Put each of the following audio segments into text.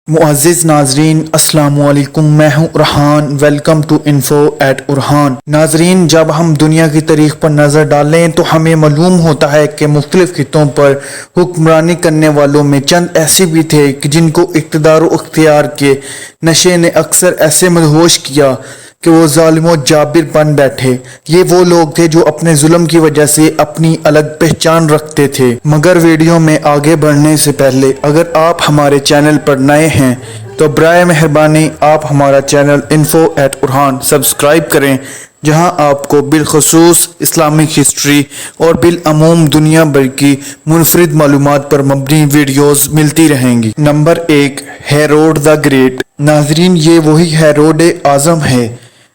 मुअज़्ज़िज़ नाज़रीन अस्सलामु अलैकुम। मैं हूँ उरहान। Welcome to info@urhan। नाज़रीन, जब हम दुनिया की तारीख़ पर नज़र डालें तो हमें मालूम होता है कि मुख्तलिफ़ खित्तों पर हुक्मरानी करने वालों में चंद ऐसे भी थे कि जिनको इक़्तिदार व इख्तियार के नशे ने अक्सर ऐसे मदहोश किया कि वो ज़ालिम जाबिर बन बैठे। ये वो लोग थे जो अपने जुल्म की वजह से अपनी अलग पहचान रखते थे। मगर वीडियो में आगे बढ़ने से पहले अगर आप हमारे चैनल पर नए हैं तो बराए मेहरबानी आप हमारा चैनल info@urhan सब्सक्राइब करें, जहां आपको बिलखसूस इस्लामिक हिस्ट्री और बिलअमूम दुनिया भर की मुनफरिद मालूमात पर मबनी वीडियोस मिलती रहेंगी। Number 1, Herod the great. नाजरीन, ये वही हेरोड आज़म है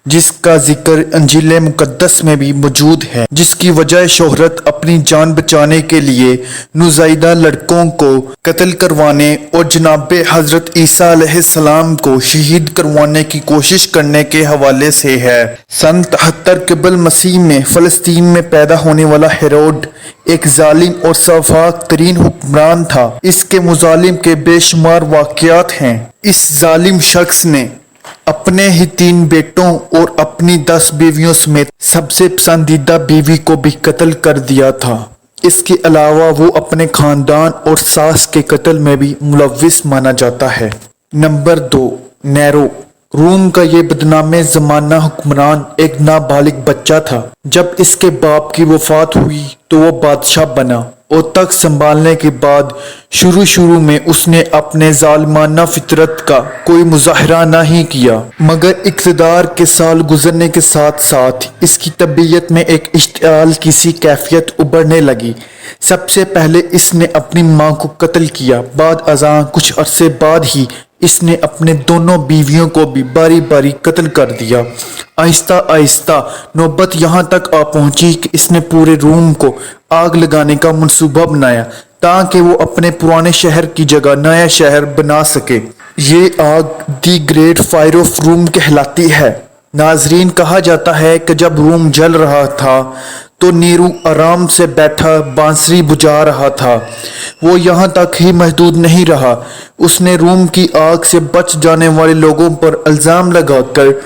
जिसका जिक्र अंजील मुकद्दस में भी मौजूद है, जिसकी वजह शोहरत अपनी जान बचाने के लिए नुज़ाइदा लड़कों को कत्ल करवाने और जनाब हजरत ईसा अलैहिस्सलाम को शहीद करवाने की कोशिश करने के हवाले से है। सन 73 क़ब्ल मसीह में फ़लस्तीन में पैदा होने वाला हेरोड एक जालिम और सफाक तरीन हुक्मरान था। इसके मुजालिम के बेशुमार वाक़यात हैं। इस जालिम शख्स ने अपने ही 3 बेटों और अपनी 10 बीवियों समेत सबसे पसंदीदा बीवी को भी कत्ल कर दिया था। इसके अलावा वो अपने खानदान और सास के कत्ल में भी मुलव्विस माना जाता है। Number 2, narrow. रूम का ये बदनामे ज़माना हुक्मरान एक नाबालिग बच्चा था। जब इसके बाप की वफात हुई तो वो बादशाह बना और तख्त संभालने के बाद शुरू में उसने अपने जालिमाना फितरत का कोई मुजाहरा नहीं किया, मगर इक़्तिदार के साल गुजरने के साथ साथ इसकी तबीयत में एक इश्तियाल की सी कैफियत उभरने लगी। सबसे पहले इसने अपनी माँ को कत्ल किया। बाद अज़ां कुछ अरसे बाद ही इसने अपने दोनों बीवियों को भी बारी बारी कत्ल कर दिया। आहिस्ता आहिस्ता नौबत यहाँ तक आ पहुंची कि इसने पूरे रूम को आग लगाने का मंसूबा बनाया ताकि वो अपने पुराने शहर की जगह नया शहर बना सके। ये आग the great fire of room कहलाती है। नाजरीन, कहा जाता है कि जब रूम जल रहा था तो नीरू आराम से बैठा बांसुरी बुझा रहा था। वो यहाँ तक ही महदूद नहीं रहा, उसने रूम की आग से बच जाने वाले लोगों पर इल्ज़ाम लगाकर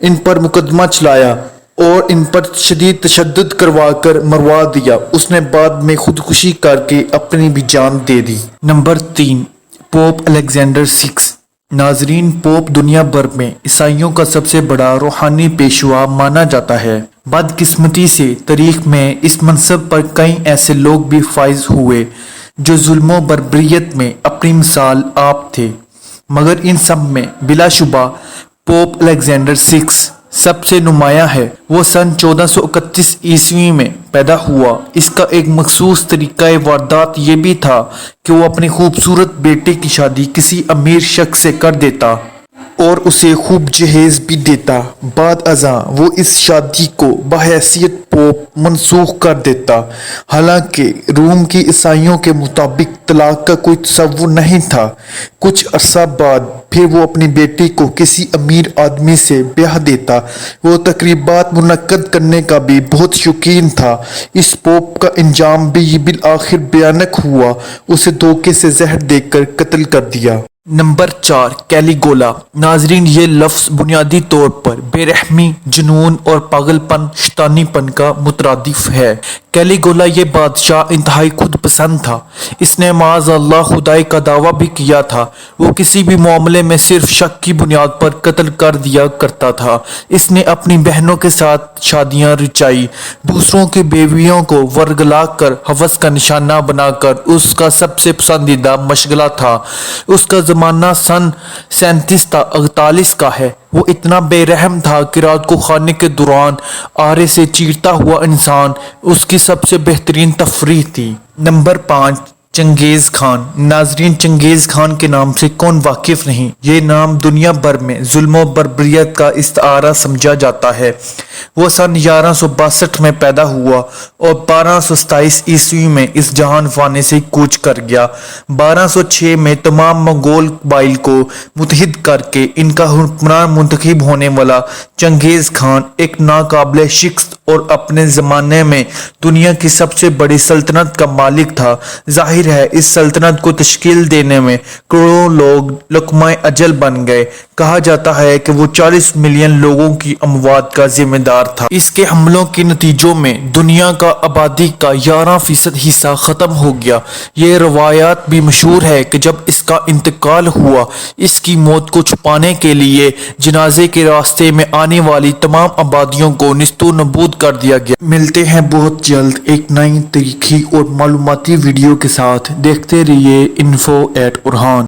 इन पर मुकदमा चलाया और इन पर शदीद तशद्दुद करवा कर मरवा दिया। उसने बाद में खुदकुशी करके अपनी भी जान दे दी। Number 3, pope Alexander 6। नाजरीन, पोप दुनिया भर में ईसाइयों का सबसे बड़ा रूहानी पेशवा माना जाता है। बदकिस्मती से तारीख में इस मनसब पर कई ऐसे लोग भी फाइज हुए जो जुल्म बर्बरियत में अपनी मिसाल आप थे, मगर इन सब में बिलाशुबा पोप अलेक्जेंडर 6 सबसे नुमाया है। वो सन 1431 ईस्वी में पैदा हुआ। इसका एक मखसूस तरीका वारदात ये भी था कि वो अपनी खूबसूरत बेटे की शादी किसी अमीर शख्स से कर देता और उसे खूब जहेज भी देता। बाद अज़ां वो इस शादी को बहैसियत पोप मनसूख कर देता। हालांकि रूम की ईसाइयों के मुताबिक तलाक का कोई तसव्वुर नहीं था। कुछ अरसा बाद फिर वो अपनी बेटी को किसी अमीर आदमी से ब्याह देता। वो तकरीबात मुनक्कद करने का भी बहुत शौकीन था। इस पोप का इंजाम भी बिल आखिर भयानक हुआ। उसे धोखे से जहर देकर कत्ल कर दिया। नंबर 4, कैलिगुला। नाजरीन, ये लफ्ज़ बुनियादी तौर पर बेरहमी, जुनून और पागलपन, शैतानीपन का मुतरादिफ है। कैलिगुला ये बादशाह इंतहाई खुद पसंद था। इसने माज़ अल्लाह खुदाई का दावा भी किया था। वो किसी भी मामले में सिर्फ शक की बुनियाद पर कत्ल कर दिया करता था। इसने अपनी बहनों के साथ शादियां रचाई, दूसरों की बेवियों को वर्गला कर हवस का निशाना बनाकर उसका सबसे पसंदीदा मशगला था। उसका ज़माना सन 37-48 का है। वो इतना बेरहम था कि रात को खाने के दौरान आरे से चीरता हुआ इंसान उसकी सबसे बेहतरीन तफरीह थी। Number 5, Genghis Khan. नाजरीन, चंगेज खान के नाम से कौन वाकिफ नहीं। ये नाम दुनिया भर में जुल्म बर्बरियत का इस्तारा समझा जाता है। वो सन 1162 में पैदा हुआ और 1227 ईस्वी में इस जहान फाने से कूच कर गया। 1206 में तमाम मंगोल कबाइल को मुतहिद करके इनका हुक्मरान मुंतखब होने वाला चंगेज खान एक नाकाबिल शिकस्त اور اپنے زمانے میں دنیا کی سب سے بڑی سلطنت کا مالک تھا۔ ظاہر ہے اس سلطنت کو تشکیل دینے میں کروڑوں لوگ لقمہ اجل بن گئے۔ کہا جاتا ہے کہ وہ 40 ملین لوگوں کی اموات کا ذمہ دار تھا۔ اس کے حملوں کے نتیجوں میں دنیا کا آبادی کا 11% حصہ ختم ہو گیا۔ یہ روایات بھی مشہور ہے کہ جب اس کا انتقال ہوا، اس کی موت کو چھپانے کے لیے جنازے کے راستے میں آنے والی تمام آبادیوں کو نیست و نابود کر دیا گیا۔ ملتے ہیں بہت جلد ایک نئی تاریخی اور معلوماتی ویڈیو کے ساتھ۔ دیکھتے رہیے info@orhan۔